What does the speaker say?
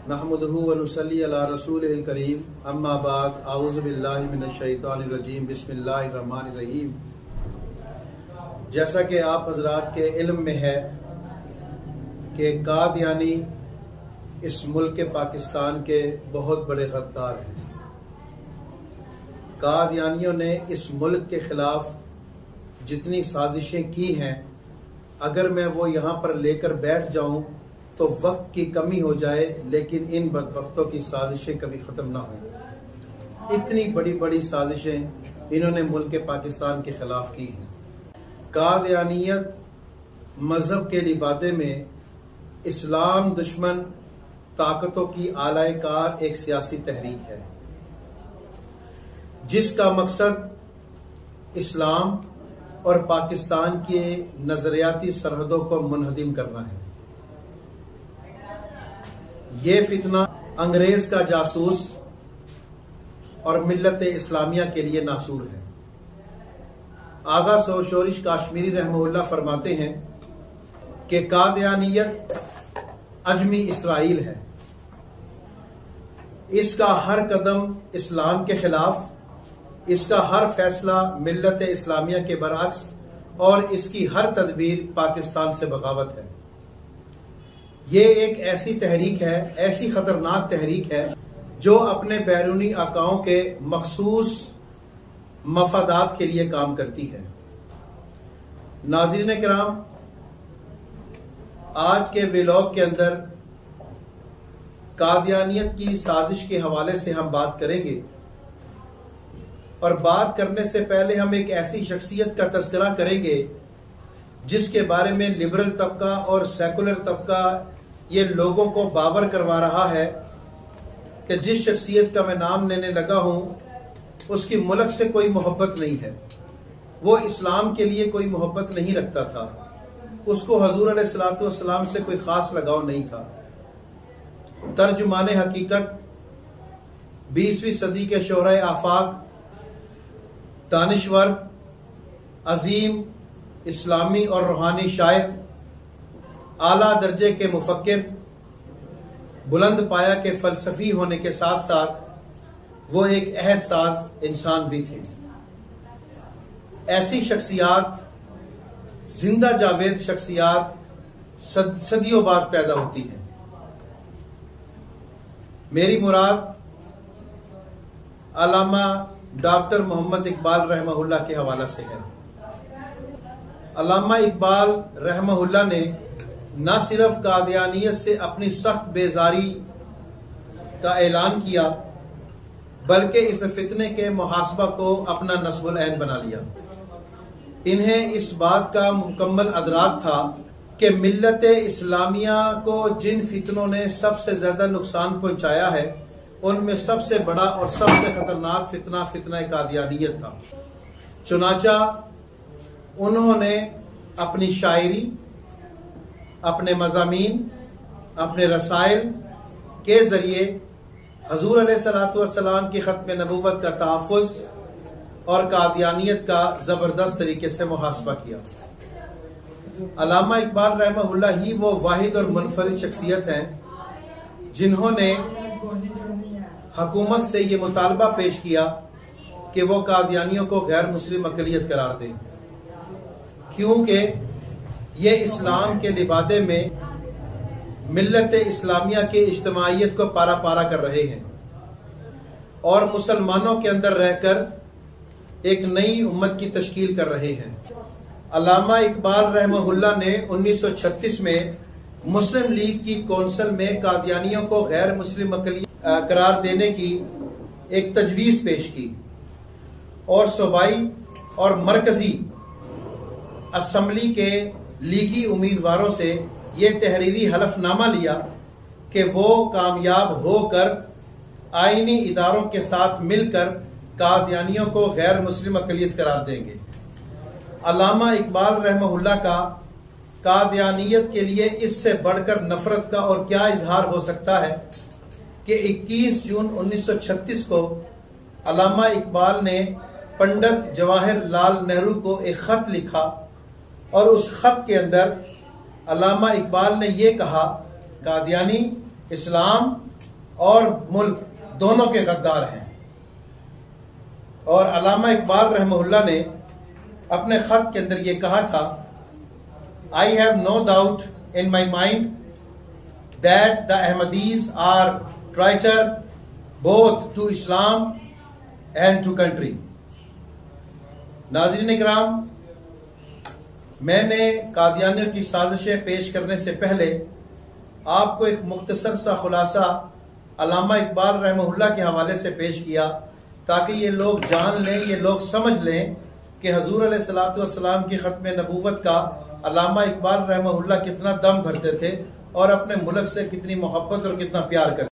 नहमदुहु व नुसल्ली अला रसूलिल करीम अम्मा बाद आऊज़ु बिल्लाहि मिनश शैतानिर रजीम बिस्मिल्लाहिर रहमानिर रहीम। जैसा कि आप हजरात के इल्म में है कि कादियानी इस मुल्क पाकिस्तान के बहुत बड़े गद्दार हैं। कादियानियों ने इस मुल्क के खिलाफ जितनी साजिशें की हैं, अगर मैं वो यहाँ पर लेकर बैठ जाऊँ तो वक्त की कमी हो जाए, लेकिन इन बदबख्तों की साजिशें कभी ख़त्म ना हो। इतनी बड़ी बड़ी साजिशें इन्होंने मुल्क पाकिस्तान के खिलाफ की हैं। कादियानियत मजहब के लिबादे में इस्लाम दुश्मन ताकतों की आलाए कार एक सियासी तहरीक है, जिसका मकसद इस्लाम और पाकिस्तान के नजरियाती सरहदों को मुनहदिम करना है। ये फितना अंग्रेज का जासूस और मिल्लत इस्लामिया के लिए नासूर है। आगा शोरिश काश्मीरी रहमहुल्लाह फरमाते हैं कि कादियानियत अजमी इसराइल है। इसका हर कदम इस्लाम के खिलाफ, इसका हर फैसला मिल्लत इस्लामिया के बरअक्स और इसकी हर तदबीर पाकिस्तान से बगावत है। ये एक ऐसी तहरीक है, ऐसी खतरनाक तहरीक है जो अपने बैरूनी आकाओं के मखसूस मफादात के लिए काम करती है। नाज़रीन किराम, आज के व्लॉग के अंदर कादियानियत की साजिश के हवाले से हम बात करेंगे, और बात करने से पहले हम एक ऐसी शख्सियत का तज़किरा करेंगे जिसके बारे में लिबरल तबका और सेकुलर तबका ये लोगों को बावर करवा रहा है कि जिस शख्सियत का मैं नाम लेने लगा हूं उसकी मुल्क से कोई मोहब्बत नहीं है, वो इस्लाम के लिए कोई मोहब्बत नहीं रखता था, उसको हजूर अलैहिस्सलातु वस्सलाम से कोई खास लगाव नहीं था। तर्जुमाने हकीकत 20वीं सदी के शोहरे आफाक, दानिश्वर, अजीम इस्लामी और रूहानी शायर, आला दर्जे के मुफक्किर, बुलंद पाया के फलसफी होने के साथ साथ वो एक अहद साज इंसान भी थे। ऐसी शख्सियात, जिंदा जावेद शख्सियात सदियों बाद पैदा होती हैं। मेरी मुराद अल्लामा डॉक्टर मोहम्मद इकबाल रहमहुल्लाह के हवाला से है। अल्लामा इकबाल रहमहुल्लाह ने न सिर्फ कादियानियत से अपनी सख्त बेजारी का ऐलान किया, बल्कि इस फितने के मुहासबा को अपना नस्बुल ऐन बना लिया। इन्हें इस बात का मुकम्मल अदराक था कि मिल्लत इस्लामिया को जिन फितनों ने सबसे ज्यादा नुकसान पहुंचाया है, उनमें सबसे बड़ा और सबसे खतरनाक फितना फितना कादियानियत था। चुनाचा उन्होंने अपनी शायरी, अपने मज़ामीन, अपने रसाइल के जरिए हजूर अलैहिस्सलातु वस्सलाम की खत्म नबूवत का तहफ़्फ़ुज़ और कादियानियत का जबरदस्त तरीके से मुहासबा किया। अल्लामा इकबाल रहमहुल्लाह ही वो वाहिद और मुनफरिद शख्सियत हैं जिन्होंने हुकूमत से ये मुतालबा पेश किया कि वो कादियानियों को गैर मुस्लिम अक़लियत करार दें, क्योंकि ये इस्लाम के लिबादे में मिल्लत इस्लामिया की इज्तिमाइयत को पारा पारा कर रहे हैं और मुसलमानों के अंदर रहकर एक नई उम्मत की तश्कील कर रहे हैं। अल्लामा इकबाल रहमहुल्लाह ने 1936 में मुस्लिम लीग की कौंसिल में कादियानियों को गैर मुस्लिम अक़लियत करार देने की एक तजवीज़ पेश की और सूबाई और मरकजी असम्बली के लीगी उम्मीदवारों से यह तहरीरी हलफनामा लिया कि वो कामयाब होकर आईनी इदारों के साथ मिलकर कादियानियों को गैर मुस्लिम अक़लियत करार देंगे। अल्लामा इकबाल रहमहुल्लाह का कादियानियत के लिए इससे बढ़कर नफरत का और क्या इजहार हो सकता है कि 21 जून 1936 को अल्लामा इकबाल ने पंडित जवाहरलाल नेहरू को एक खत लिखा और उस खत के अंदर अल्लामा इकबाल ने यह कहा, कादियानी इस्लाम और मुल्क दोनों के गद्दार हैं। और अल्लामा इकबाल रहमहुल्लाह ने अपने खत के अंदर ये कहा था, I have no doubt in my mind that the Ahmadis are traitor both to Islam and to country. नाज़रीन इकराम, मैंने कादियानियों की साजिशें पेश करने से पहले आपको एक मुख्तसर सा खुलासा अल्लामा इकबाल रहमहुल्लाह के हवाले से पेश किया, ताकि ये लोग जान लें, ये लोग समझ लें कि हजूर अलैहिस्सलातु वस्सलाम की ख़त्म नबूवत का अल्लामा इकबाल रहमहुल्लाह कितना दम भरते थे और अपने मुल्क से कितनी मोहब्बत और कितना प्यार करते थे।